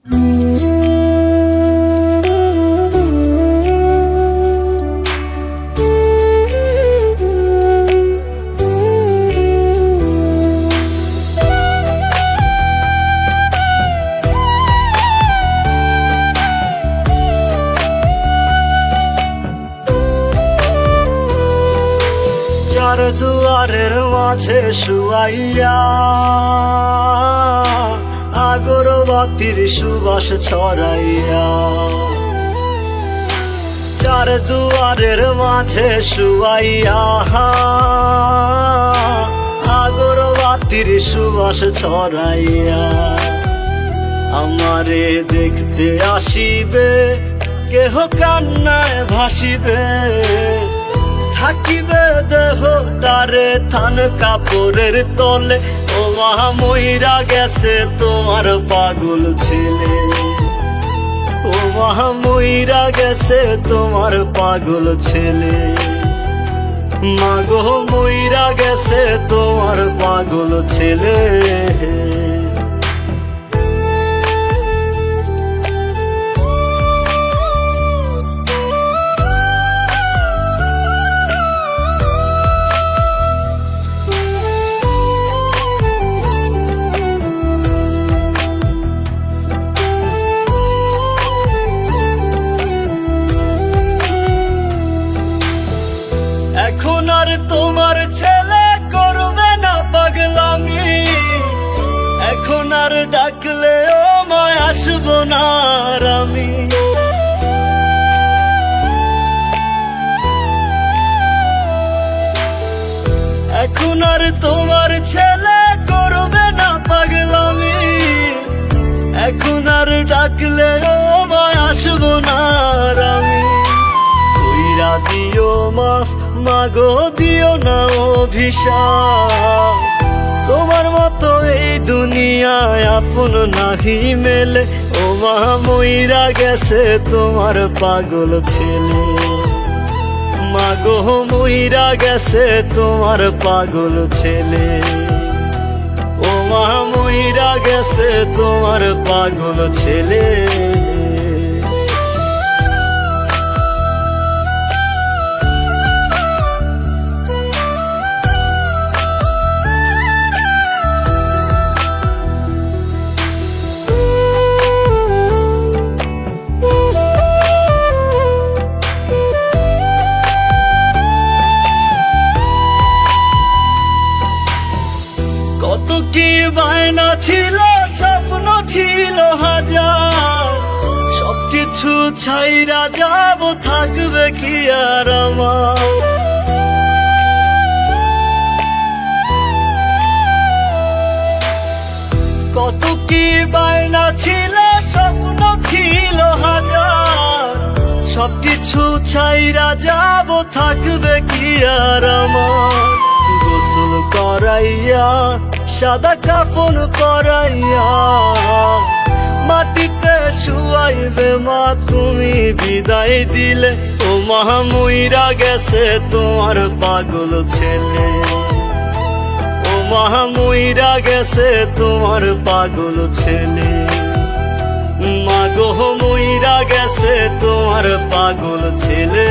চার দুয়ারের মাঝে শুয়াইয়া আগরবাতির সুবাস ছড়াইয়া, চার দুয়ারের মাঝে শুয়াইয়া আগরবাতির সুবাস ছড়াইয়া, আমারে দেখতে আসিবে কেহ কান্নায় ভাসিবে, থাকিবে দেহটারে থান কাপড়ের তলে। ও মা মইরা গেছে তোমার পাগল ছেলে, ও মা মইরা গেছে তোমার পাগল ছেলে, মাগো মইরা গেছে তোমার পাগল ছেলে। এখন আর তোমার ছেলে করবে না পাগলামি, এখন আর ডাকলে ও মায় আসবো না আর আমি। এখন আর তোমার ছেলে করবে না পাগলামি, এখন আর ডাকলে ও মায় আসবো না আর আমি। কইরা দিও মাফ মাগো দিও না অভিশাপ, তোমার মতো এই দুনিয়ায় আপন নাহি মেলে। ও মা মইরা গেছে তোমার পাগল ছেলে, মাগো মইরা গেছে তোমার পাগল ছেলে, ও মা মইরা গেছে তোমার পাগল ছেলে। কত কি বায়না ছিল, স্বপ্ন ছিল হাজার, সবকিছু ছাইরা যাব, থাকবে কি আর আমার। কত কি বায়না ছিল, স্বপ্ন ছিল হাজার, সবকিছু ছাইরা যাব, থাকবে কি আর আমার। গোসল করাইয়া সাদা কাফন পরাইয়া মাটিতে শুয়াইবে মা তুমি বিদায় দিলে। ও মা মইরা গেছে তোমার পাগল ছেলে, ও মা মইরা গেছে তোমার পাগল ছেলে, মাগো মইরা গেছে তোমার পাগল ছেলে।